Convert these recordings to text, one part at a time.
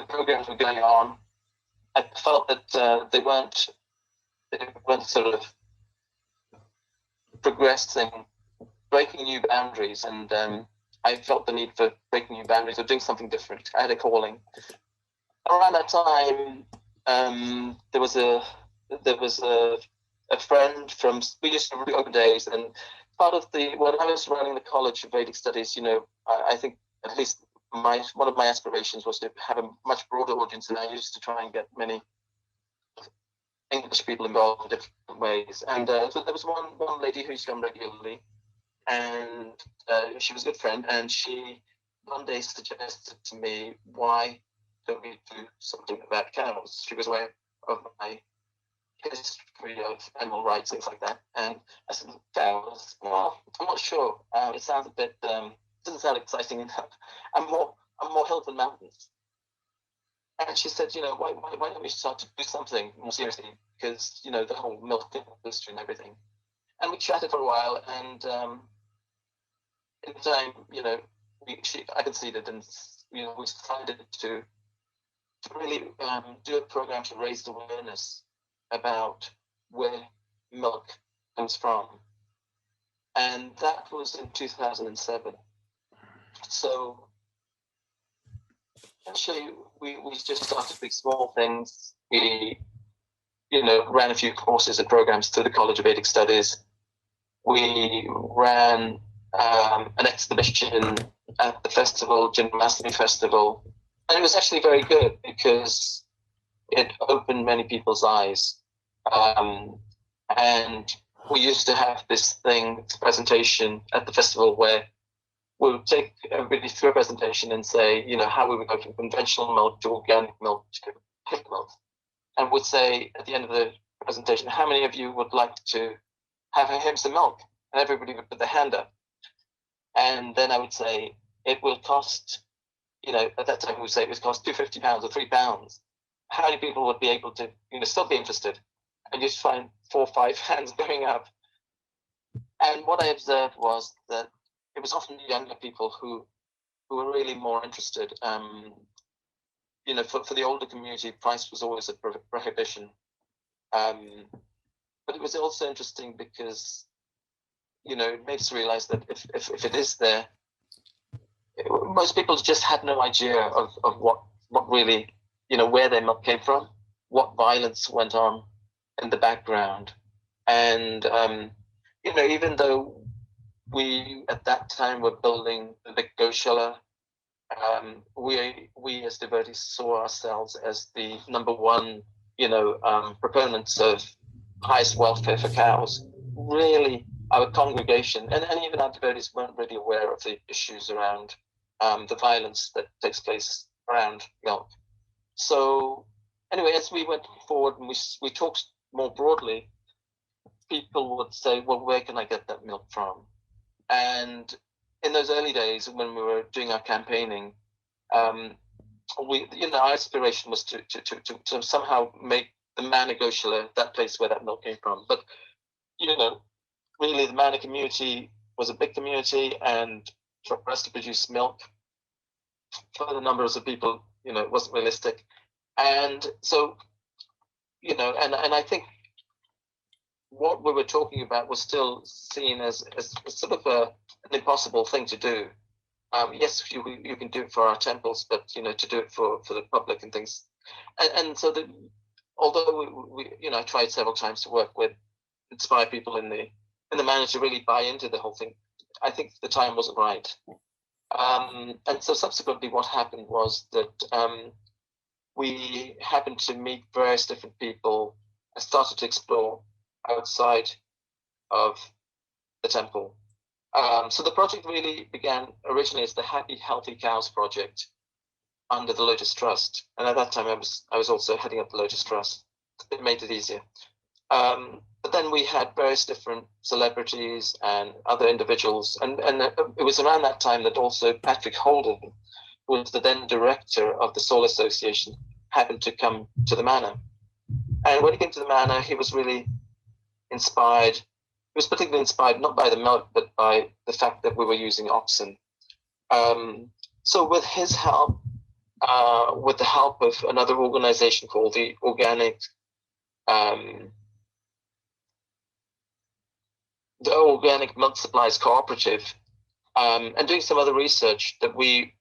programs were going on, I felt that they weren't sort of progressing, breaking new boundaries, and I felt the need for breaking new boundaries or doing something different. I had a calling. Around that time, there was a friend from, we used to do open days, and when I was running the College of Vedic Studies, I think at least one of my aspirations was to have a much broader audience, and I used to try and get many English people involved in different ways. And so there was one lady who used to come regularly, and she was a good friend, and she one day suggested to me, why don't we do something about cows? She was aware of my history of animal rights, things like that. And I said, cows? Well, I'm not sure. It sounds a bit, doesn't sound exciting enough. I'm more hill than mountains. And she said, why don't we start to do something more seriously? Because, the whole milk industry and everything. And we chatted for a while, and in time, I conceded, and we decided to really do a program to raise awareness about where milk comes from. And that was in 2007. So actually, we just started with small things. We, ran a few courses and programs through the College of Vedic Studies. We ran an exhibition at the festival, Janmashtami Festival. And it was actually very good because it opened many people's eyes. And we used to have this presentation at the festival where we would take everybody through a presentation and say, how we would go from conventional milk to organic milk to pig milk. And would say at the end of the presentation, how many of you would like to have Ahimsa milk? And everybody would put their hand up. And then I would say, it will cost, at that time we would say it would cost £250 or £3. How many people would be able to, still be interested? And you'd find 4 or 5 hands going up. And what I observed was that it was often younger people who were really more interested. For the older community, price was always a prohibition. But it was also interesting because, it made us realize that if it is there, most people just had no idea of what really, where their milk came from, what violence went on in the background. And, even though we at that time were building the big Goshala, we as devotees saw ourselves as the number one, proponents of highest welfare for cows. Really, our congregation and even our devotees weren't really aware of the issues around the violence that takes place around milk. So anyway, as we went forward and we talked more broadly, people would say, well, where can I get that milk from? And in those early days when we were doing our campaigning, our aspiration was to somehow make the Mana Goshala that place where that milk came from. But, really the Mana community was a big community, and for us to produce milk for the numbers of people, it wasn't realistic. And so, and I think what we were talking about was still seen as sort of an impossible thing to do. Yes, you can do it for our temples, but to do it for the public and things. And so although we I tried several times to inspire people in the manner to really buy into the whole thing, I think the time wasn't right. And so subsequently, what happened was that we happened to meet various different people and started to explore outside of the temple. So the project really began originally as the Happy Healthy Cows project under the Lotus Trust, and at that time I was also heading up the Lotus Trust. It made it easier. But then we had various different celebrities and other individuals, and it was around that time that also Patrick Holden, who was the then director of the Soul Association, happened to come to the manor. And when he came to the manor, he was really inspired. He was particularly inspired not by the milk, but by the fact that we were using oxen. So with his help, with the help of another organization called the Organic Milk Supplies Cooperative, and doing some other research, that we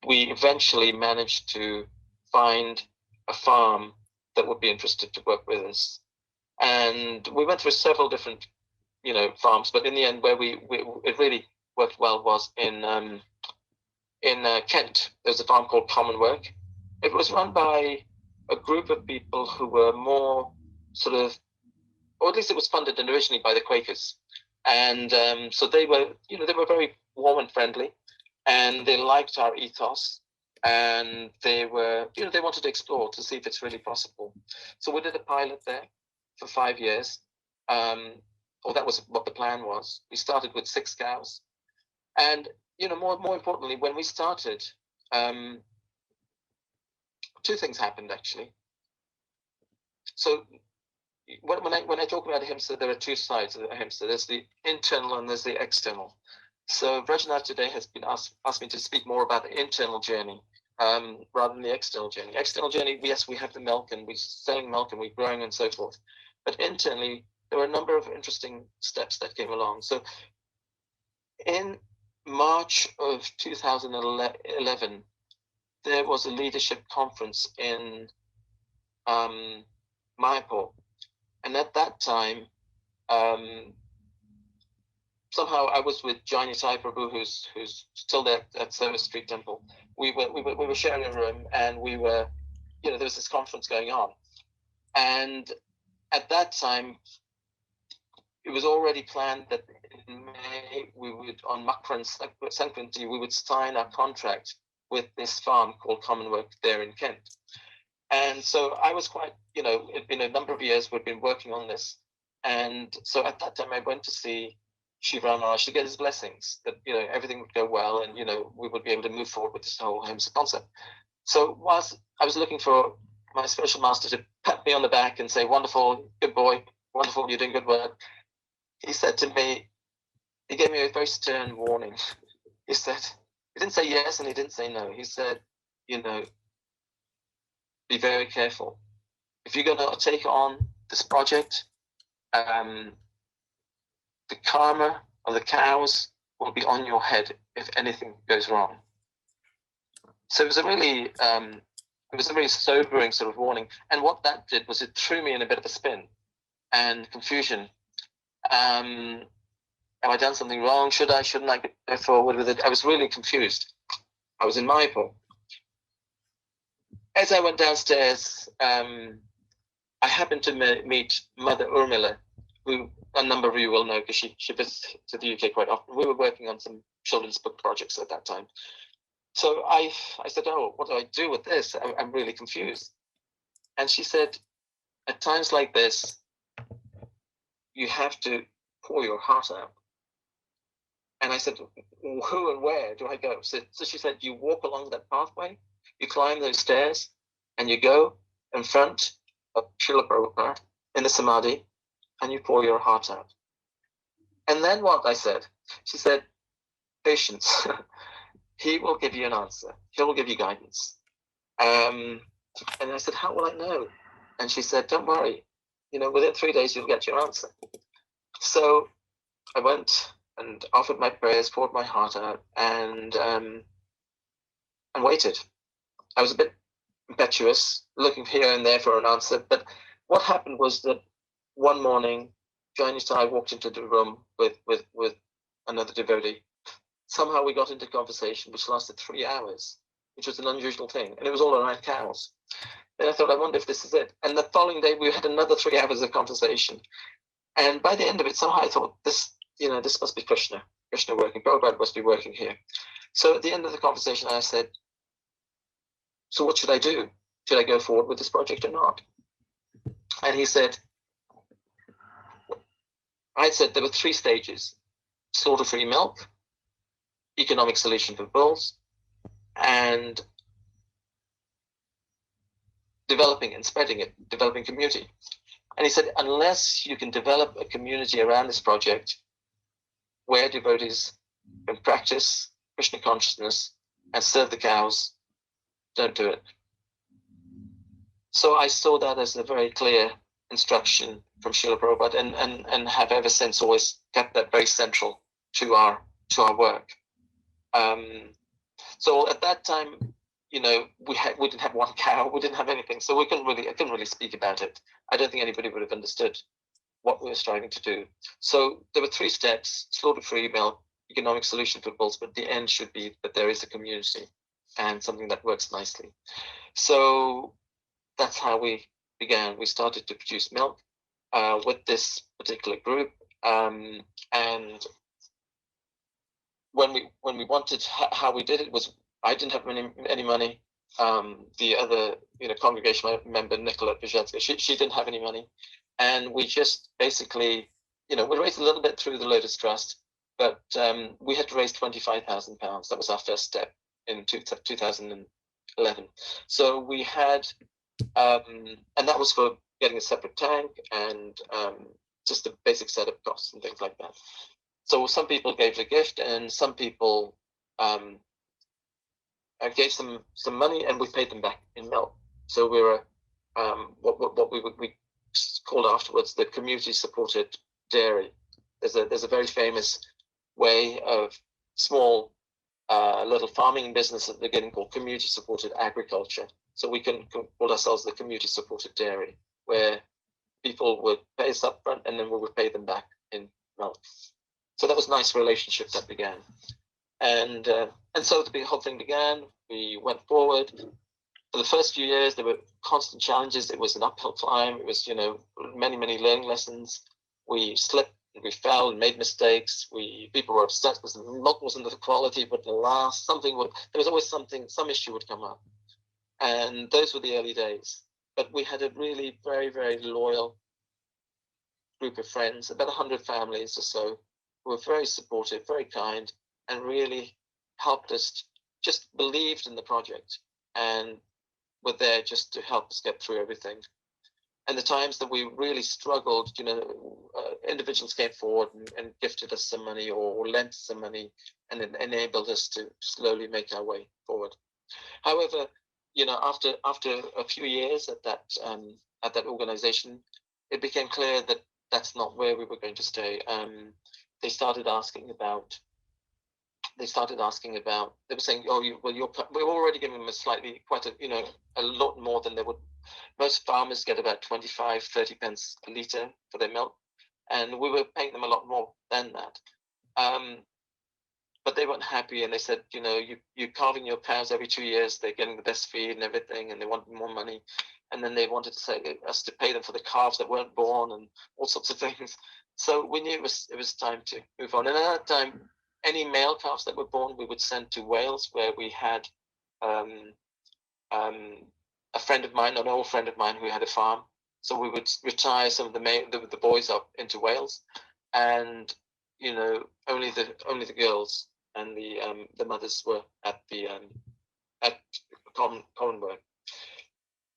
eventually managed to find a farm that would be interested to work with us. And we went through several different, farms, but in the end, where it really worked well was in Kent. There's a farm called Commonwealth. It was run by a group of people who were more sort of, or at least it was funded originally by the Quakers. And so they were very warm and friendly, and they liked our ethos, and they were, they wanted to explore to see if it's really possible. So we did a pilot there for 5 years. Or that was what the plan was. We started with 6 cows. And, more importantly, when we started, 2 things happened, actually. So when I talk about Ahimsa, there are 2 sides of Ahimsa. There's the internal and there's the external. So Rajnath today has been asked me to speak more about the internal journey rather than the external journey. External journey, yes, we have the milk and we're selling milk and we're growing and so forth. But internally, there were a number of interesting steps that came along. So in March of 2011, there was a leadership conference in Mayapur. And at that time, somehow I was with Jani Sai Prabhu, who's still there at Service Street Temple. We were sharing a room, and we were, there was this conference going on. And at that time, it was already planned that in May, we would, on Makran Sankranti, we would sign our contract with this farm called Commonwealth there in Kent. And so I was quite, it'd been a number of years we'd been working on this. And so at that time, I went to see Shiva Maharaj to get his blessings that, everything would go well and, we would be able to move forward with this whole Ahimsa concept. So whilst I was looking for my spiritual master to pat me on the back and say, wonderful, good boy, wonderful, you're doing good work, he said to me, he gave me a very stern warning. He said, he didn't say yes and he didn't say no. He said, be very careful. If you're going to take on this project, the karma of the cows will be on your head if anything goes wrong. So it was a really sobering sort of warning. And what that did was it threw me in a bit of a spin and confusion. Have I done something wrong? Shouldn't I go forward with it? I was really confused. I was in Mayapur. As I went downstairs, I happened to meet Mother Urmila, who a number of you will know because she visits to the UK quite often. We were working on some children's book projects at that time. So I said, oh, what do I do with this? I'm really confused. And she said, at times like this, you have to pour your heart out. And I said, who and where do I go? So she said, you walk along that pathway, you climb those stairs, and you go in front of Srila Prabhupada in the Samadhi, and you pour your heart out. And then what I said? She said, patience. He will give you an answer. He will give you guidance. And I said, how will I know? And she said, don't worry. Within 3 days, you'll get your answer. So I went and offered my prayers, poured my heart out, and waited. I was a bit impetuous, looking here and there for an answer. But what happened was that one morning, Jani and I walked into the room with another devotee. Somehow we got into conversation, which lasted 3 hours, which was an unusual thing. And it was all around cows. And I thought, I wonder if this is it. And the following day, we had another 3 hours of conversation. And by the end of it, somehow I thought, this must be Krishna working. Prabhupada must be working here. So at the end of the conversation, I said, so what should I do? Should I go forward with this project or not? And he said, I said there were 3 stages: slaughter-free milk, economic solution for bulls, and developing and spreading it, developing community. And he said, unless you can develop a community around this project where devotees can practice Krishna consciousness and serve the cows, don't do it. So I saw that as a very clear instruction from Srila Prabhupada, and have ever since always kept that very central to our work. So at that time, we didn't have one cow, we didn't have anything, so I couldn't really speak about it. I don't think anybody would have understood what we were striving to do. So there were 3 steps: slaughter-free milk, economic solution for bulls, but the end should be that there is a community and something that works nicely. So that's how we began. We started to produce milk with this particular group, and when we wanted, how we did it was, I didn't have any money. The other congregation member, Nicola Brzezinska, she didn't have any money, and we just basically we raised a little bit through the Lotus Trust, but we had to raise £25,000. That was our first step in 2011. So we had and that was for getting a separate tank and just the basic setup costs and things like that. So some people gave a gift, and some people gave some money, and we paid them back in milk. So we were what we called afterwards the community supported dairy. There's a very famous way of small little farming business at the beginning called community supported agriculture. So we can call ourselves the community supported dairy, where people would pay us up front and then we would pay them back in milk. So that was a nice relationship that began. And so the whole thing began. We went forward. For the first few years, there were constant challenges. It was an uphill climb. It was, many, many learning lessons. We slipped, we fell and made mistakes. People were upset because the milk wasn't of the quality, but the last there was always some issue would come up. And those were the early days. But we had a really very, very loyal group of friends, about 100 families or so, who were very supportive, very kind, and really helped us, just believed in the project and were there just to help us get through everything. And the times that we really struggled, individuals came forward and gifted us some money or lent some money, and it enabled us to slowly make our way forward. However, after a few years at that organization, it became clear that that's not where we were going to stay. They started asking about. They were saying, we were already giving them a lot more than they would. Most farmers get about 25-30 pence a litre for their milk, and we were paying them a lot more than that. But they weren't happy, and they said, you're calving your cows every 2 years, they're getting the best feed and everything, and they wanted more money. And then they wanted us to pay them for the calves that weren't born and all sorts of things. So we knew it was time to move on. And at that time, any male calves that were born, we would send to Wales, where we had a friend of mine, an old friend of mine, who had a farm. So we would retire some of the boys up into Wales, and only the girls and the mothers were at Commonwealth.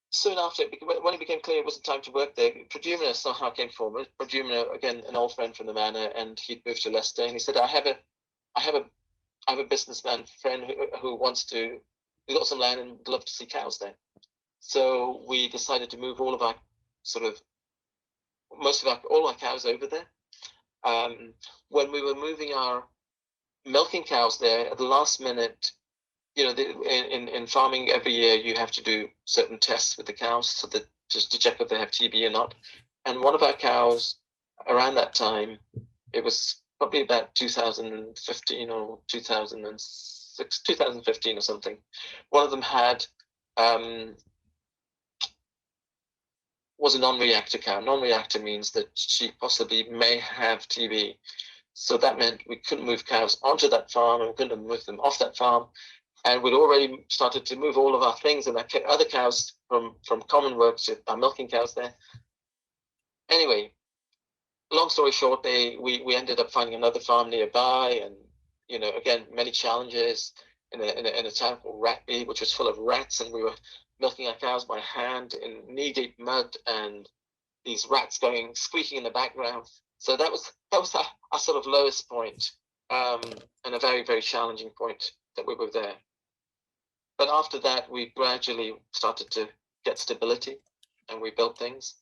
Soon after, when it became clear it wasn't time to work there, Pradyumna somehow came forward. Pradyumna, again, an old friend from the manor, and he'd moved to Leicester, and he said, I have a businessman friend who got some land and would love to see cows there. So we decided to move all our cows over there. When we were moving our milking cows there, at the last minute, in farming every year you have to do certain tests with the cows so that just to check if they have TB or not. And one of our cows, around that time, it was probably about 2015 or 2015 or something. One of them was a non-reactor cow. Non-reactor means that she possibly may have TB. So that meant we couldn't move cows onto that farm, and we couldn't move them off that farm. And we'd already started to move all of our things and our other cows from Commonwealth to our milking cows there. Anyway, long story short, we ended up finding another farm nearby, and again, many challenges in a town called Ratby, which was full of rats, and we were milking our cows by hand in knee-deep mud, and these rats squeaking in the background. So that was our sort of lowest point, and a very, very challenging point that we were there. But after that, we gradually started to get stability, and we built things.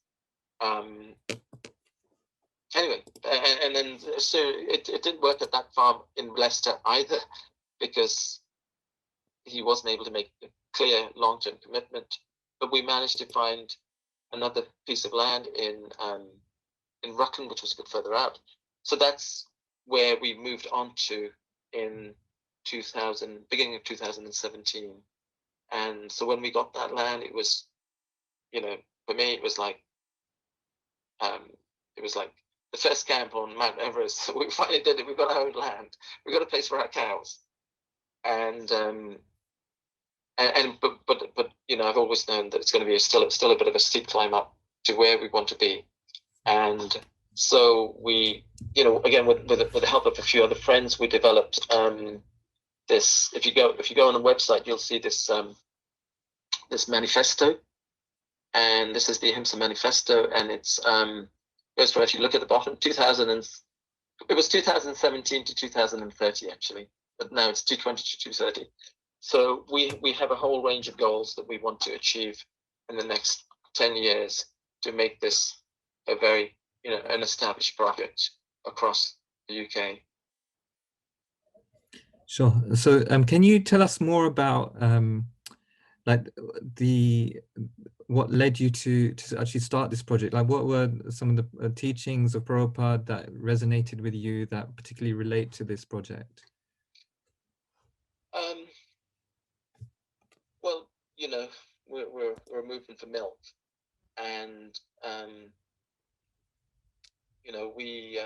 Anyway, and then so it didn't work at that farm in Leicester either, because he wasn't able to make a clear long-term commitment. But we managed to find another piece of land in Rutland, which was a bit further out. So that's where we moved on to in beginning of 2017. And so when we got that land, it was, for me, it was like the first camp on Mount Everest. So we finally did it. We got our own land. We got a place for our cows. And but I've always known that it's going to be still a bit of a steep climb up to where we want to be. And so we, again with the help of a few other friends, we developed this. If you go on the website, you'll see this this manifesto, and this is the Ahimsa manifesto, and it's goes from, if you look at the bottom, it was 2017 to 2030 actually, but now it's 220 to 230. So we have a whole range of goals that we want to achieve in the next 10 years to make this a very, an established project across the UK. Sure. So can you tell us more about like what led you to actually start this project? Like, what were some of the teachings of Prabhupada that resonated with you that particularly relate to this project? Well, we're a movement for milk, and we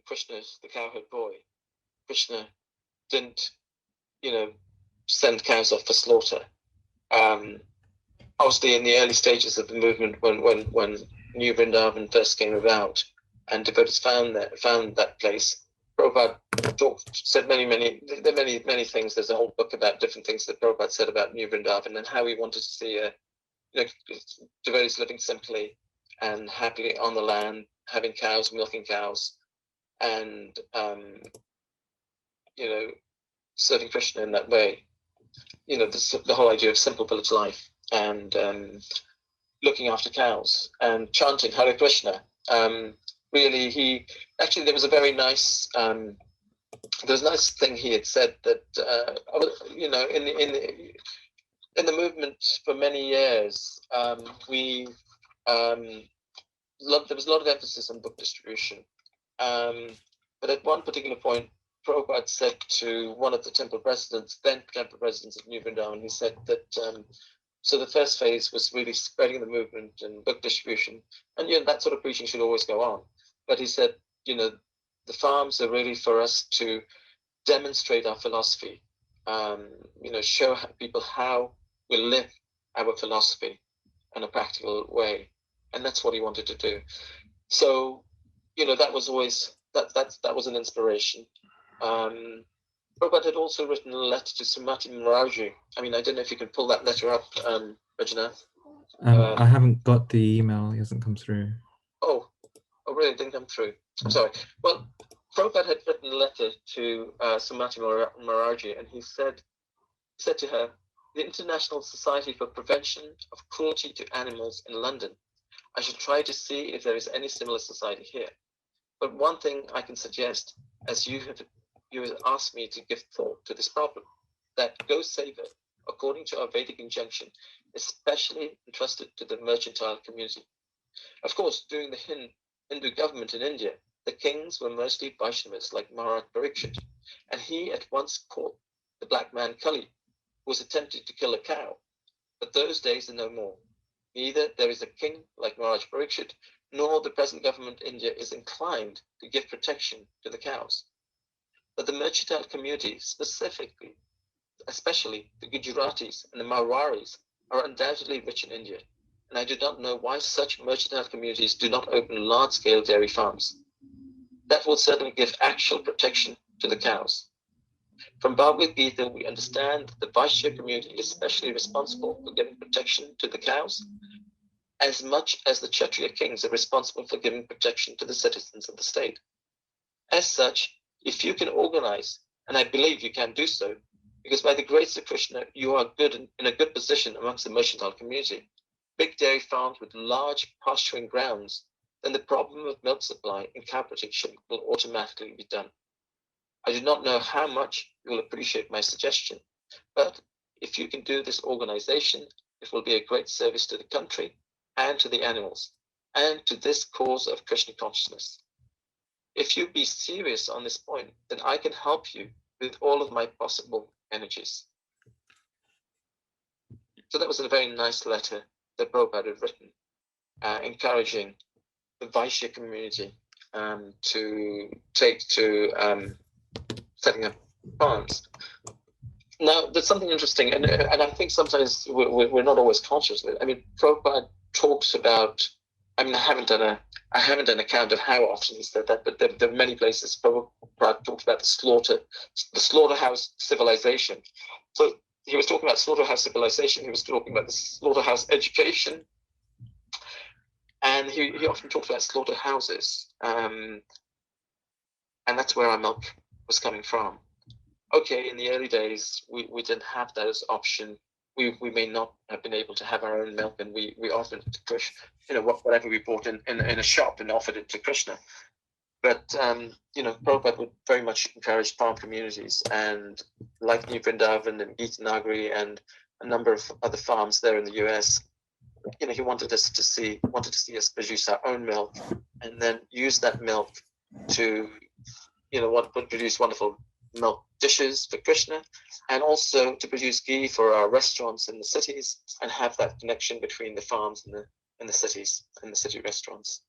Krishna's the cowherd boy. Krishna didn't send cows off for slaughter. Obviously, in the early stages of the movement, when New Vrindavan first came about, and devotees found that place, Prabhupada said many things. There's a whole book about different things that Prabhupada said about New Vrindavan and how he wanted to see devotees living simply and happily on the land, having cows, milking cows, and serving Krishna in that way. The whole idea of simple village life, and looking after cows and chanting Hare Krishna. Really, there was a very nice nice thing he had said that in the movement for many years, there was a lot of emphasis on book distribution, but at one particular point, Prabhupada said to one of the then temple presidents of New Vrindavan, he said that so the first phase was really spreading the movement and book distribution, and that sort of preaching should always go on. But he said, the farms are really for us to demonstrate our philosophy, show people how we live our philosophy in a practical way, and that's what he wanted to do. So, that was always that was an inspiration. Prabhupada had also written a letter to Srimati Maraji. I mean, I don't know if you can pull that letter up, Rajanath. I haven't got the email. It hasn't come through. Oh, really? It didn't come through. I'm sorry. Well, Prabhupada had written a letter to Srimati Maraji, and he said to her, "The International Society for Prevention of Cruelty to Animals in London. I should try to see if there is any similar society here. But one thing I can suggest, as you have asked me to give thought to this problem, that Go Saver, according to our Vedic injunction, is specially entrusted to the mercantile community. Of course, during the Hindu government in India, the kings were mostly Vaishnavas like Maharaj Parikshit, and he at once caught the black man Kali, who was attempting to kill a cow. But those days are no more. Neither there is a king like Maharaj Parikshit, nor the present government in India is inclined to give protection to the cows. But the mercantile community, especially the Gujaratis and the Marwaris, are undoubtedly rich in India, and I do not know why such mercantile communities do not open large-scale dairy farms. That will certainly give actual protection to the cows. From Bhagavad Gita, we understand that the Vaishya community is especially responsible for giving protection to the cows, as much as the Kshatriya kings are responsible for giving protection to the citizens of the state. As such, if you can organize, and I believe you can do so, because by the grace of Krishna, you are good in a good position amongst the mercantile community. Big dairy farms with large pasturing grounds, then the problem of milk supply and cow protection will automatically be done. I do not know how much you will appreciate my suggestion, but if you can do this organization, it will be a great service to the country and to the animals and to this cause of Krishna consciousness. If you be serious on this point, then I can help you with all of my possible energies. So that was a very nice letter that Prabhupada had written, encouraging the Vaishya community to take to setting up farms. Now, there's something interesting, and I think sometimes we're not always conscious of it. I mean, Prabhupada talks about, I mean, I haven't done an account of how often he said that, but there are many places Prabhupada talks about the slaughterhouse civilization. So he was talking about slaughterhouse civilization, he was talking about the slaughterhouse education, and he often talks about slaughterhouses, and that's where our milk was coming from. Okay, in the early days, we didn't have that as option. We may not have been able to have our own milk, and we offered it to Krishna, whatever we bought in a shop and offered it to Krishna. But Prabhupada would very much encourage farm communities, and like New Vrindavan and Gitanagari and a number of other farms there in the US, he wanted to see us produce our own milk, and then use that milk to produce wonderful milk dishes for Krishna, and also to produce ghee for our restaurants in the cities, and have that connection between the farms and the cities and the city restaurants.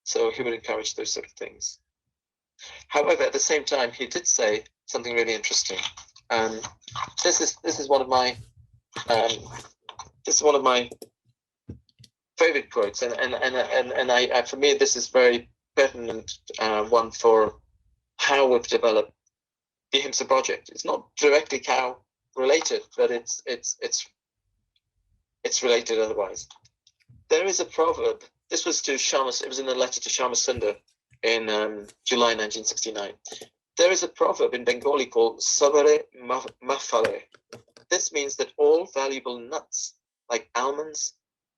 So he would encourage those sort of things. However, at the same time, he did say something really interesting. This is one of my favorite quotes, and I for me this is very pertinent one for how we've developed the Ahimsa project. It's not directly cow related, but it's related otherwise. There is a proverb. This was to Shama. It was in a letter to Shama Sundar in July 1969. There is a proverb in Bengali called "Sabare mafale." This means that all valuable nuts, like almonds,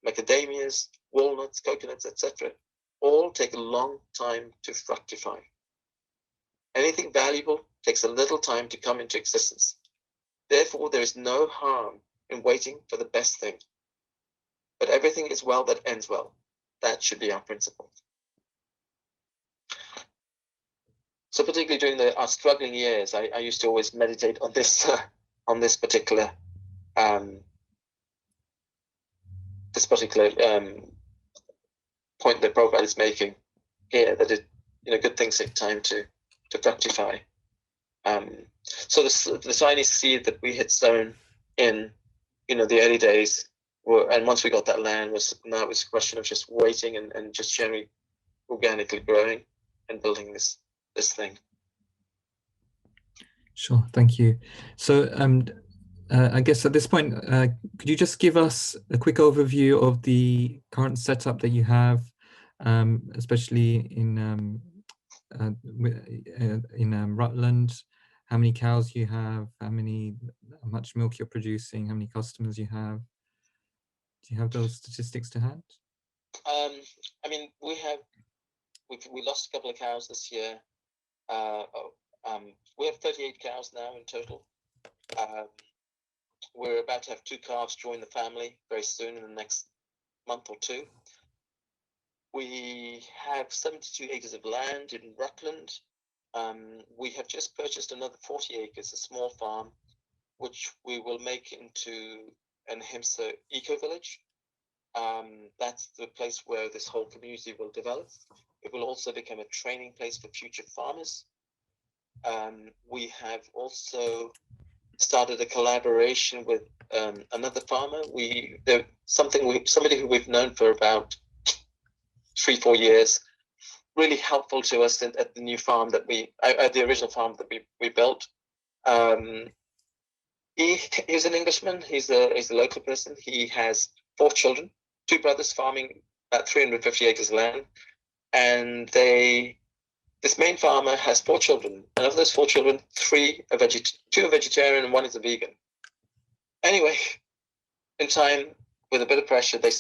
macadamias, walnuts, coconuts, etc., all take a long time to fructify. Anything valuable takes a little time to come into existence. Therefore, there is no harm in waiting for the best thing. But everything is well that ends well. That should be our principle. So particularly during our struggling years, I used to always meditate on this particular point that Prabhupada is making here, that good things take time to fructify. So the tiny seed that we had sown in the early days, and once we got that land, now it was a question of just waiting and just generally organically growing and building this thing. Sure, thank you. So I guess at this point, could you just give us a quick overview of the current setup that you have, especially in Rutland? How many cows you have? How much milk you're producing? How many customers you have? Do you have those statistics to hand? I mean, we lost a couple of cows this year. We have 38 cows now in total. We're about to have 2 calves join the family very soon, in the next month or 2. We have 72 acres of land in Rutland. We have just purchased another 40 acres, a small farm, which we will make into an Ahimsa eco-village. That's the place where this whole community will develop. It will also become a training place for future farmers. We have also started a collaboration with another farmer. Somebody who we've known for about 3-4 years, really helpful to us at the new farm at the original farm that we built. He's an Englishman. He's a local person. He has 4 children, 2 brothers farming about 350 acres of land, and they this main farmer has 4 children, and of those 4 children, 2 are vegetarian and 1 is a vegan. Anyway, in time, with a bit of pressure, they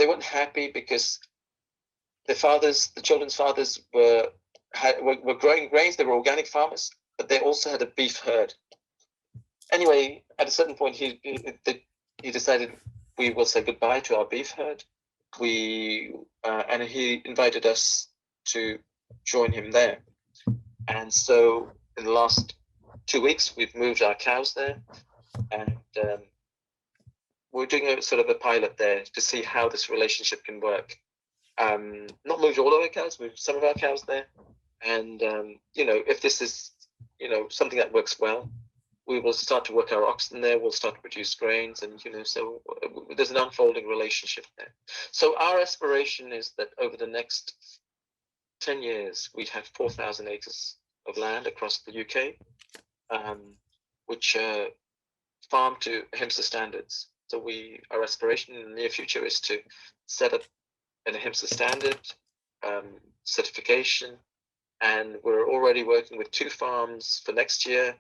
weren't happy because the children's fathers were growing grains. They were organic farmers, but they also had a beef herd. Anyway, at a certain point, he decided we will say goodbye to our beef herd. And he invited us to join him there. And so in the last 2 weeks, we've moved our cows there, and we're doing a sort of a pilot there to see how this relationship can work. Not moved all of our cows, moved some of our cows there. And, if this is, something that works well, we will start to work our oxen there. We'll start to produce grains, and, so there's an unfolding relationship there. So our aspiration is that over the next 10 years, we'd have 4,000 acres of land across the UK, which farm to Ahimsa standards. So our aspiration in the near future is to set up an Ahimsa standard certification, and we're already working with 2 farms for next year,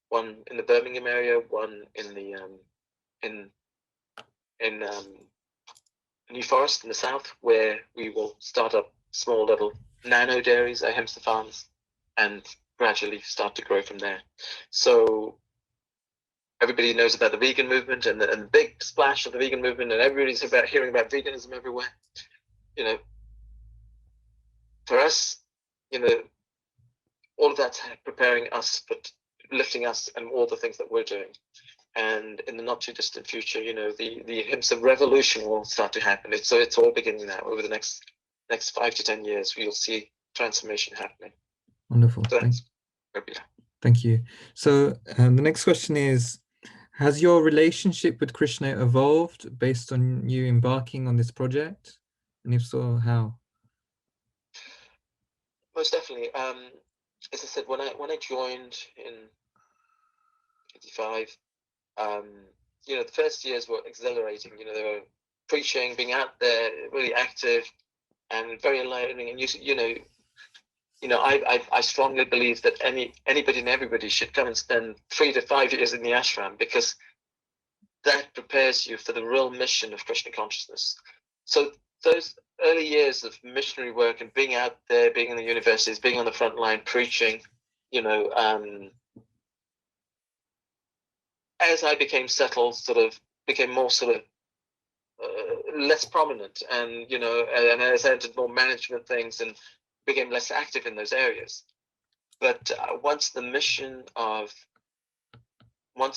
one in the Birmingham area, one in the New Forest in the south, where we will start up small little nano dairies, Ahimsa farms, and gradually start to grow from there. So everybody knows about the vegan movement and the big splash of the vegan movement, and everybody's hearing about veganism everywhere. For us, all of that's preparing us, but lifting us and all the things that we're doing. And in the not too distant future, the Ahimsa revolution will start to happen. It's all beginning now. Over the next 5 to 10 years, we'll see transformation happening. Wonderful. So Thank you. So the next question is, has your relationship with Krishna evolved based on you embarking on this project? And if so, how? Most definitely. As I said, when I joined in 85, the first years were exhilarating. They were preaching, being out there, really active, and very enlightening. And I strongly believe that anybody and everybody should come and spend 3 to 5 years in the ashram, because that prepares you for the real mission of Krishna consciousness. So those early years of missionary work and being out there, being in the universities, being on the front line, preaching, as I became settled, became more less prominent, and and as I entered more management things and became less active in those areas. But once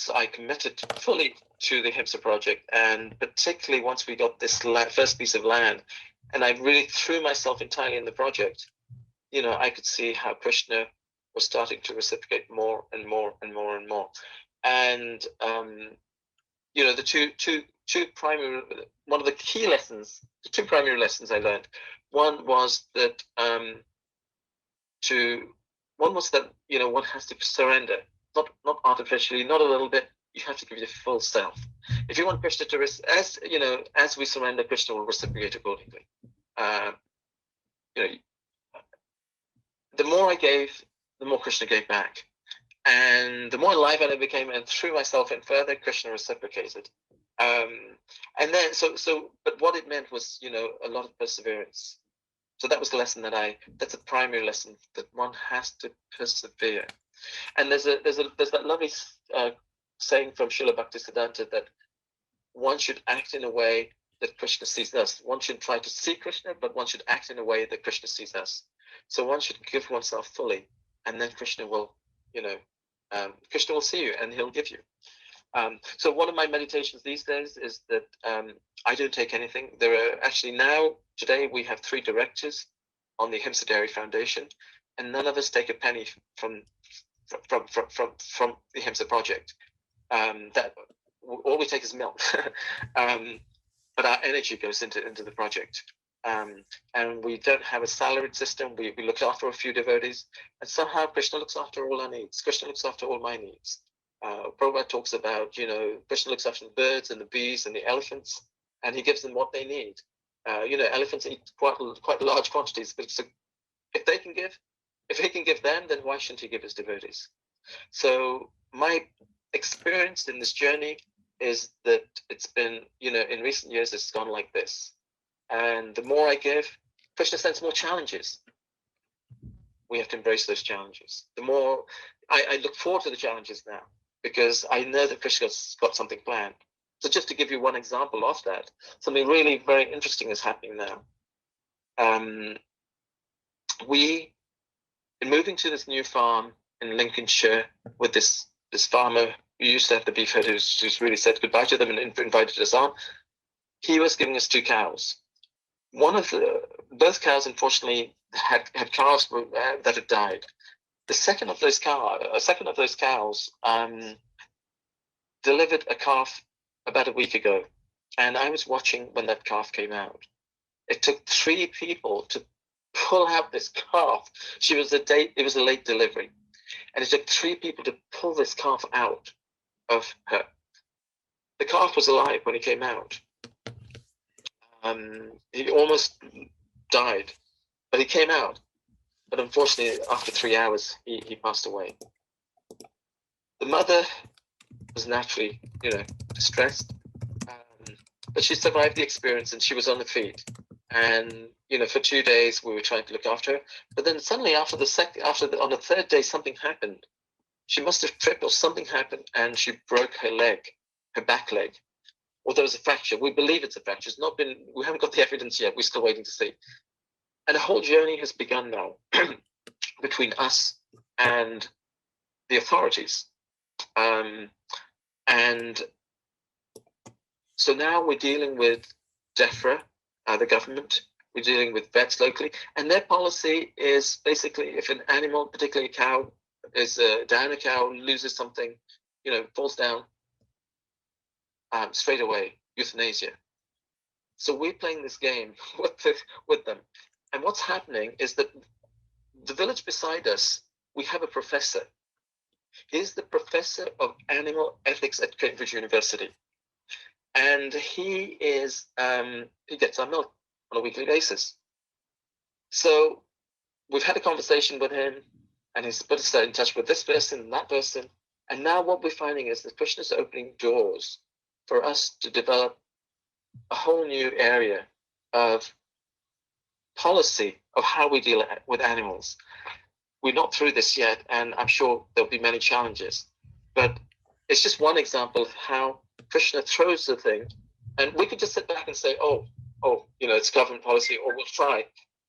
I committed fully to the Ahimsa project, and particularly once we got this first piece of land, and I really threw myself entirely in the project, I could see how Krishna was starting to reciprocate more and more and more and more. And the two primary lessons I learned. One was that one has to surrender, not artificially, not a little bit. You have to give your full self. If you want Krishna to as we surrender, Krishna will reciprocate accordingly. The more I gave, the more Krishna gave back. And the more alive I became and threw myself in further, Krishna reciprocated. And then, but what it meant was, a lot of perseverance. So that was the lesson that's a primary lesson, that one has to persevere. And there's that lovely saying from Srila Bhaktisiddhanta that one should act in a way that Krishna sees us. One should try to see Krishna, but one should act in a way that Krishna sees us. So one should give oneself fully, and then Krishna will, Krishna will see you and he'll give you. So one of my meditations these days is that I don't take anything. There are actually today we have 3 directors on the Ahimsa Dairy Foundation, and none of us take a penny from the Ahimsa project. That all we take is milk, but our energy goes into the project. And we don't have a salaried system. We look after a few devotees, and somehow Krishna looks after all our needs. Krishna looks after all my needs. Prabhupada talks about, Krishna looks after the birds and the bees and the elephants, and he gives them what they need. Elephants eat quite large quantities, but if he can give them, then why shouldn't he give his devotees? So my experience in this journey is that it's been, in recent years, it's gone like this. And the more I give, Krishna sends more challenges. We have to embrace those challenges. The more I look forward to the challenges now, because I know that Krishna's got something planned. So just to give you one example of that, something really very interesting is happening now. We, in moving to this new farm in Lincolnshire with this farmer who used to have the beef herd, who's really said goodbye to them and invited us on, he was giving us 2 cows. Both cows, unfortunately, had calves that had died. The second of those cows delivered a calf about a week ago, and I was watching when that calf came out. It took 3 people to pull out this calf. It was a late delivery, and it took 3 people to pull this calf out of her. The calf was alive when he came out. He almost died, but he came out. But unfortunately, after 3 hours, he passed away. The mother was naturally, distressed, but she survived the experience, and she was on her feet. And for 2 days, we were trying to look after her. But then suddenly, on the 3rd day, something happened. She must have tripped, or something happened, and she broke her leg, her back leg. Or there was a fracture. We believe it's a fracture. We haven't got the evidence yet. We're still waiting to see. And a whole journey has begun now between us and the authorities. And so now we're dealing with DEFRA, the government. We're dealing with vets locally. And their policy is basically, if an animal, particularly a cow, a cow loses something, falls down, straight away, euthanasia. So we're playing this game with them. And what's happening is that the village beside us, we have a professor. He's the professor of animal ethics at Cambridge University. And he gets our milk on a weekly basis. So we've had a conversation with him, and he's put us in touch with this person and that person. And now what we're finding is that Krishna's opening doors for us to develop a whole new area of policy of how we deal with animals. We're not through this yet, and I'm sure there'll be many challenges. But it's just one example of how Krishna throws the thing, and we could just sit back and say, oh, it's government policy, or we'll try.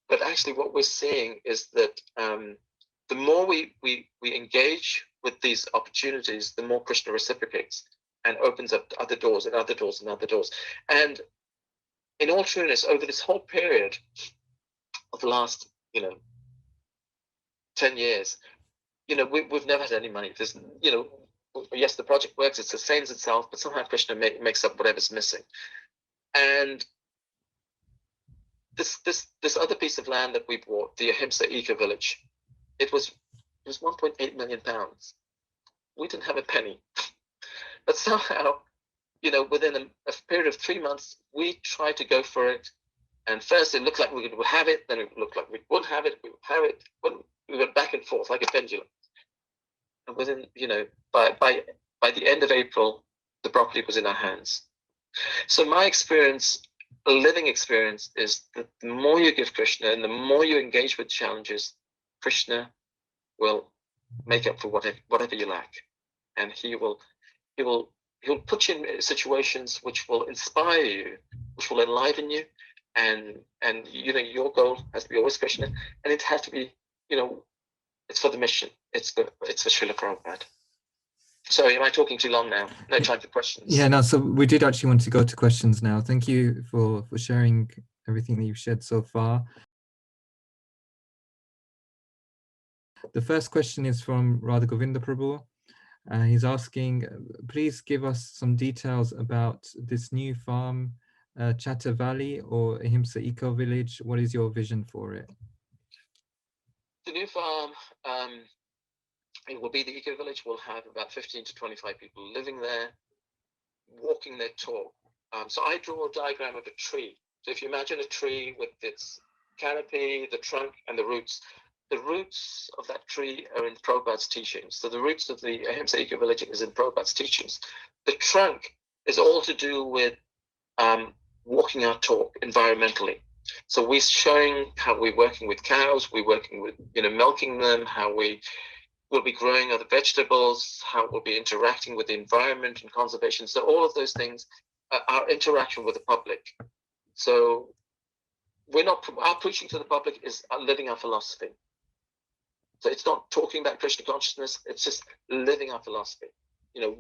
But actually what we're seeing is that the more we engage with these opportunities, the more Krishna reciprocates and opens up other doors and other doors and other doors. And in all trueness, over this whole period of the last, 10 years, we've never had any money. There's, yes, the project works, it sustains itself, but somehow Krishna makes up whatever's missing. And this other piece of land that we bought, the Ahimsa Eco Village, it was 1.8 million pounds. We didn't have a penny. But somehow, within a period of 3 months, we tried to go for it. And first it looked like we would have it, then it looked like we wouldn't have it, we would have it. We went back and forth like a pendulum. And within, by the end of April, the property was in our hands. So my experience, a living experience, is that the more you give Krishna and the more you engage with challenges, Krishna will make up for whatever you lack. And he'll put you in situations which will inspire you, which will enliven you, and your goal has to be always Krishna, and it has to be, it's for the mission. It's for Srila Prabhupada. Sorry, am I talking too long now? No time for questions. Yeah, no, so we did actually want to go to questions now. Thank you for sharing everything that you've shared so far. The first question is from Radha Govinda Prabhu. He's asking, please give us some details about this new farm, Chatter Valley or Ahimsa Eco Village. What is your vision for it? The new farm, it will be the Eco Village. We'll have about 15 to 25 people living there, walking their talk. So I draw a diagram of a tree. So if you imagine a tree with its canopy, the trunk, and the roots. The roots of that tree are in Prabhupada's teachings. So the roots of the Ahimsa eco-villaging is in Prabhupada's teachings. The trunk is all to do with walking our talk environmentally. So we're showing how we're working with cows, we're working with, milking them, how we will be growing other vegetables, how we'll be interacting with the environment and conservation. So all of those things are interaction with the public. So our preaching to the public is living our philosophy. So it's not talking about Krishna consciousness, it's just living our philosophy,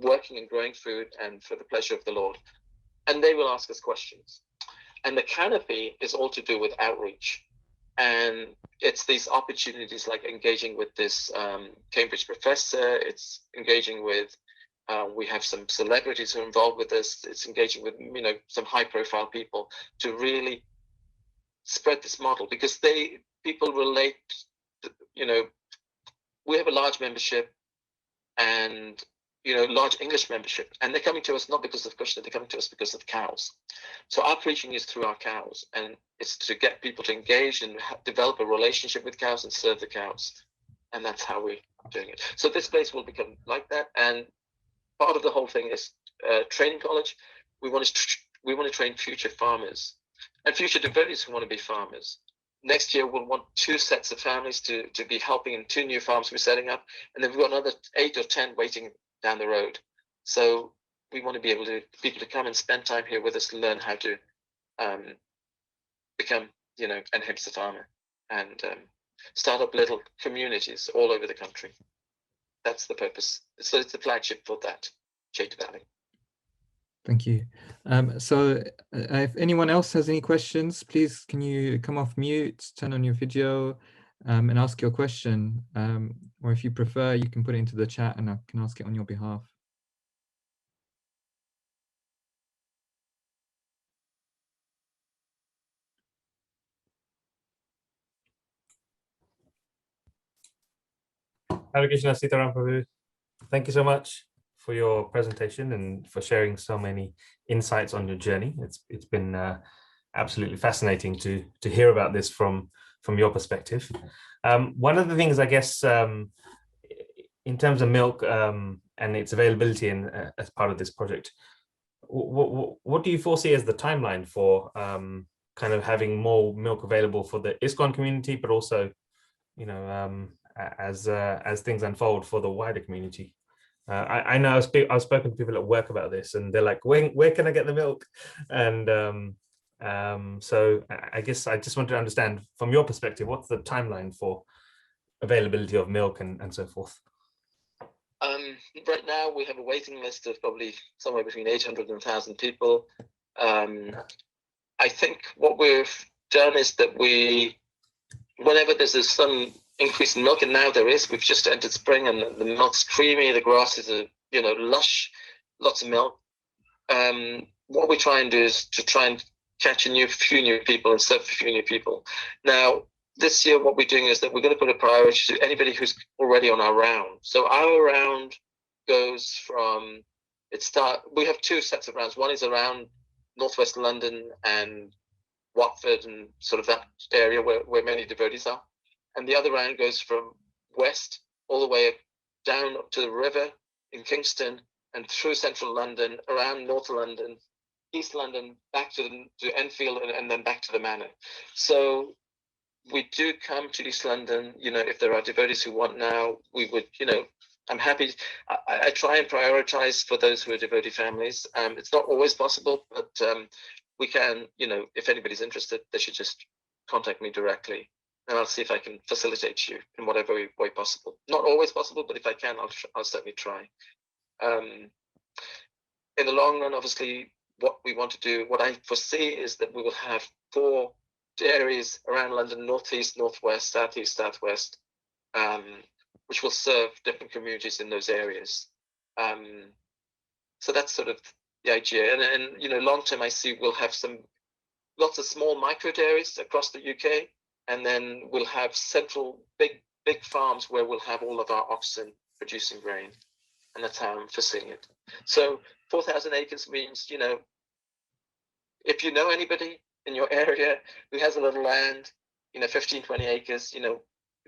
working and growing food and for the pleasure of the Lord. And they will ask us questions. And the canopy is all to do with outreach. And it's these opportunities like engaging with this Cambridge professor, it's engaging with, we have some celebrities who are involved with this, it's engaging with, some high profile people to really spread this model, because people relate, we have a large membership and large English membership, and they're coming to us not because of Krishna, they're coming to us because of cows. So our preaching is through our cows, and it's to get people to engage and develop a relationship with cows and serve the cows, and that's how we're doing it. So this place will become like that, and part of the whole thing is training college. We want to train future farmers and future devotees who want to be farmers. Next year, we'll want 2 sets of families to be helping in 2 new farms we're setting up. And then we've got another 8 or 10 waiting down the road. So we want to be able to people to come and spend time here with us to learn how to become, an Ahimsa farmer and start up little communities all over the country. That's the purpose. So it's the flagship for that, Chaitya Valley. Thank you. So if anyone else has any questions, please can you come off mute, turn on your video, and ask your question. Or if you prefer, you can put it into the chat and I can ask it on your behalf. Hare Krishna, Sitarama Prabhu. Thank you so much for your presentation and for sharing so many insights on your journey. It's been absolutely fascinating to hear about this from your perspective. One of the things, I guess, in terms of milk and its availability as part of this project, what do you foresee as the timeline for kind of having more milk available for the ISKCON community, but also, as things unfold for the wider community? I know I've spoken to people at work about this, and they're like, where can I get the milk? And so I guess I just want to understand from your perspective, what's the timeline for availability of milk and so forth? Right now we have a waiting list of probably somewhere between 800 and 1,000 people. I think what we've done is that whenever there's some increase in milk, and now there is, we've just entered spring and the milk's creamy, the grasses are, lush, lots of milk. What we try and do is to try and catch a few new people and serve a few new people. Now, this year, what we're doing is that we're going to put a priority to anybody who's already on our round. So our round goes from, we have 2 sets of rounds. One is around Northwest London and Watford and sort of that area where many devotees are. And the other round goes from west all the way down up to the river in Kingston and through central London, around North London, East London, back to Enfield and then back to the Manor. So we do come to East London, if there are devotees who want now, we would, I'm happy. I try and prioritize for those who are devotee families. It's not always possible, but we can, if anybody's interested, they should just contact me directly. And I'll see if I can facilitate you in whatever way possible. Not always possible, but if I can, I'll certainly try. In the long run, obviously, what we want to do, what I foresee is that we will have 4 dairies around London, northeast, northwest, southeast, southwest, which will serve different communities in those areas. So that's sort of the idea. And long term, I see we'll have lots of small micro dairies across the UK. And then we'll have central big farms where we'll have all of our oxen producing grain. And that's how I'm foreseeing it. So 4,000 acres means, if you know anybody in your area who has a little land, 15, 20 acres, we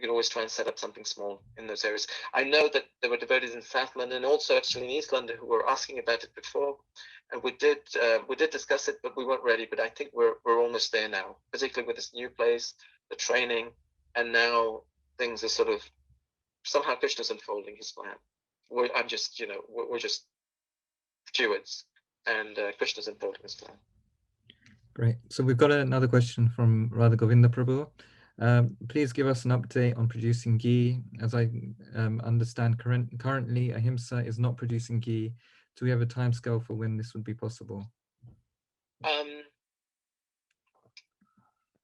could always try and set up something small in those areas. I know that there were devotees in South London, also actually in East London, who were asking about it before, and we did discuss it, but we weren't ready. But I think we're almost there now, particularly with this new place, the training, and now things are sort of somehow Krishna's unfolding his plan. We're just stewards, and Krishna's unfolding his plan. Great. So we've got another question from Radha Govinda Prabhu. Please give us an update on producing ghee. As I understand, currently Ahimsa is not producing ghee. Do we have a timescale for when this would be possible?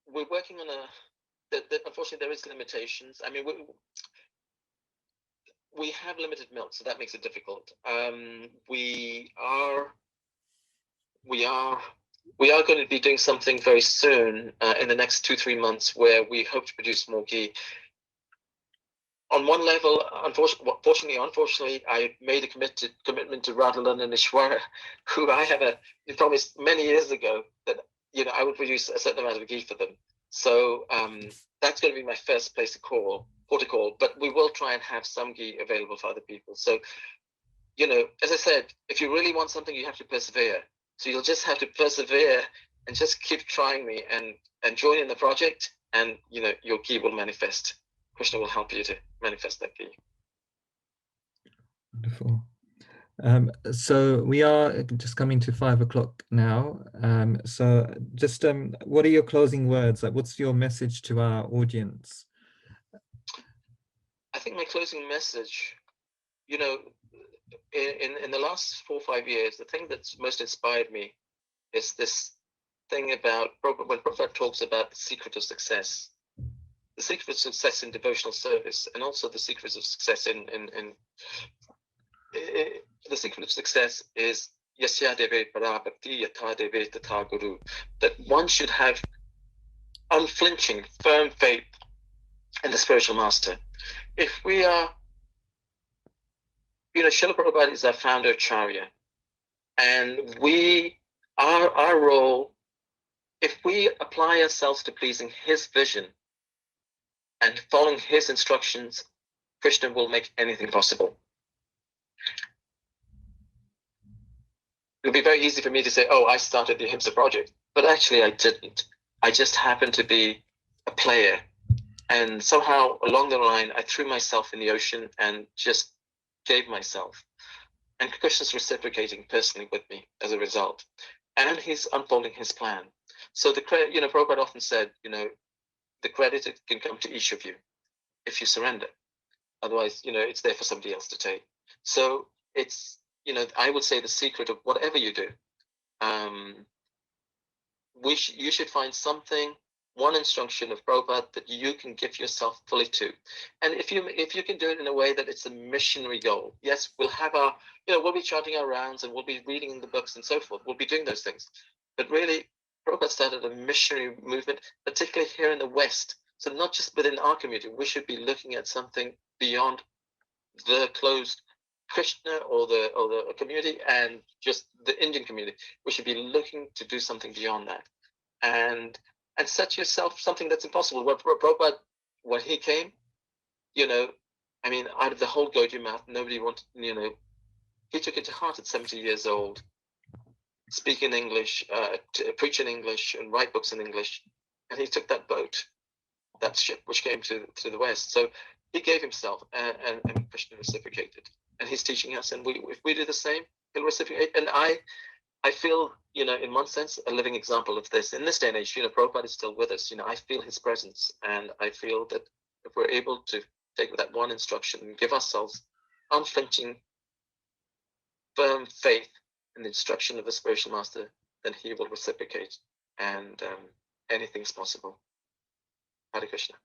We're working on unfortunately, there is limitations. I mean, we have limited milk, so that makes it difficult. We are going to be doing something very soon in the next 2-3 months, where we hope to produce more ghee. On one level, unfortunately, I made a commitment to Radhalan and Ishwara, who I have promised many years ago that I would produce a certain amount of ghee for them. So that's going to be my first port of call. But we will try and have some ghee available for other people. So, as I said, if you really want something, you have to persevere. So you'll just have to persevere and just keep trying me and join in the project, and your ghee will manifest. Krishna will help you to manifest that ghee. Wonderful. So we are just coming to 5 o'clock now. So just what are your closing words? Like, what's your message to our audience? I think my closing message, in the last 4 or 5 years, the thing that's most inspired me is this thing about when Prabhupada talks about the secret of success. The secret of success in devotional service, and also the secret of success the secret of success is yasya deve parabhakti yatha deve tatha guru, that one should have unflinching, firm faith in the spiritual master. If we are, Srila Prabhupada is our founder acharya, and our role, if we apply ourselves to pleasing his vision and following his instructions, Krishna will make anything possible. It would be very easy for me to say, oh, I started the Ahimsa project, but actually I didn't. I just happened to be a player. And somehow along the line, I threw myself in the ocean and just gave myself. And Krishna's reciprocating personally with me as a result. And he's unfolding his plan. So the credit, Prabhupada often said, the credit can come to each of you if you surrender. Otherwise, it's there for somebody else to take. So it's, I would say the secret of whatever you do, you should find something, one instruction of Prabhupada that you can give yourself fully to. And if you can do it in a way that it's a missionary goal, yes, we'll have we'll be charting our rounds and we'll be reading the books and so forth. We'll be doing those things. But really, Prabhupada started a missionary movement, particularly here in the West. So not just within our community, we should be looking at something beyond the closed Krishna or the community and just the Indian community. We should be looking to do something beyond that, and set yourself something that's impossible. Prabhupada, when he came, out of the whole Gaudiya math, nobody wanted, he took it to heart at 70 years old, speak in English, preach in English, and write books in English, and he took that boat, that ship, which came to the West. So he gave himself, and Krishna reciprocated. And he's teaching us, and if we do the same, he'll reciprocate. And I feel, in one sense, a living example of this. In this day and age, Prabhupada is still with us. I feel his presence, and I feel that if we're able to take that one instruction and give ourselves unflinching, firm faith in the instruction of the spiritual master, then he will reciprocate, and anything's possible. Hare Krishna.